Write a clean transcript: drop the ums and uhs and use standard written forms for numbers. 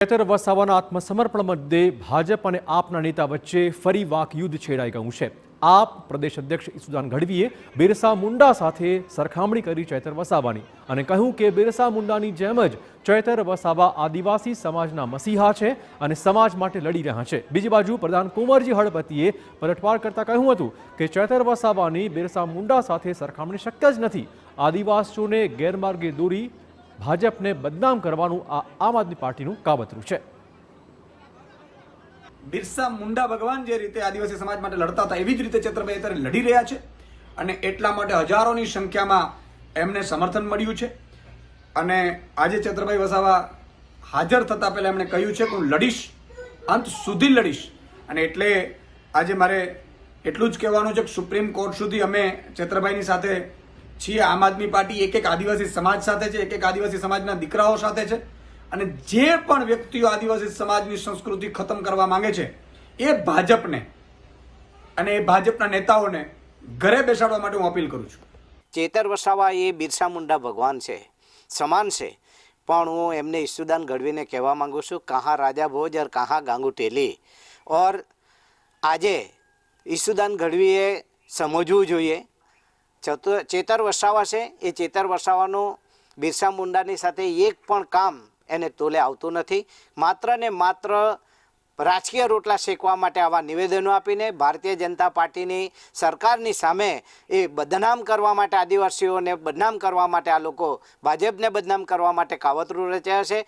ચેતર વસાવાના આત્મસમર્પણ મુદ્દે ભાજપ અને આપના નેતા વચ્ચે ફરી વાકયુદ્ધ છેડાઈ ગયું છે। આપ પ્રદેશ અધ્યક્ષ ઈસુદાન ગઢવીએ બિરસા મુંડા સાથે સરખામણી કરી ચેતર વસાવાની અને કહ્યું કે બિરસા મુંડાની જેમ જ ચેતર વસાવા આદિવાસી સમાજના મસીહા છે અને સમાજ માટે લડી રહ્યા છે। બીજી બાજુ પ્રધાન કુંવરજી હળપતિએ પલટવાર કરતા કહ્યું હતું કે ચેતર વસાવાની બિરસા મુંડા સાથે સરખામણી શક્ય જ નથી। આદિવાસીઓને ગેરમાર્ગે દોરી ભાજપને બદનામ કરવાનું આ આમ આદમી પાર્ટીનું કાવતરું છે। બિરસા મુંડા ભગવાન જે રીતે આદિવાસી સમાજ માટે લડતા હતા એવી જ રીતે ચેતરભાઈ અત્યારે લડી રહ્યા છે અને એટલા માટે હજારોની સંખ્યામાં એમને સમર્થન મળ્યું છે। અને આજે ચેતરભાઈ વસાવા હાજર થતા પહેલા એમણે કહ્યું છે કે હું લડીશ, અંત સુધી લડીશ। અને એટલે આજે મારે એટલું જ કહેવાનું છે કે સુપ્રીમ કોર્ટ સુધી અમે ચેતરભાઈની સાથે છીએ। આમ આદમી પાર્ટી એક આદિવાસી સમાજ સાથે છે, એક આદિવાસી સમાજના દીકરાઓ સાથે છે અને જે પણ વ્યક્તિઓ આદિવાસી સમાજની સંસ્કૃતિ ખતમ કરવા માંગે છે એ ભાજપને અને એ ભાજપના નેતાઓને ઘરે બેસાડવા માટે હું અપીલ કરું છું। ચેતર વસાવા એ બિરસા મુંડા ભગવાન છે, સમાન છે, પણ હું એમને ઈસુદાન ગઢવીને કહેવા માંગુ છું કहाँ राजा भोज और कहाँ गांगू टेली। और આજે ઈસુદાન ગઢવીએ સમજવું જોઈએ ચેતર વસાવા છે એ ચેતર વસાવાનું બિરસા મુંડાની સાથે એક પણ કામ એને તોલે આવતું નથી। માત્ર ને માત્ર રાજકીય રોટલા શેકવા માટે આવા નિવેદનો આપીને ભારતીય જનતા પાર્ટીની સરકારની સામે એ બદનામ કરવા માટે, આદિવાસીઓને બદનામ કરવા માટે આ લોકો ભાજપને બદનામ કરવા માટે કાવતરું રચ્યા છે।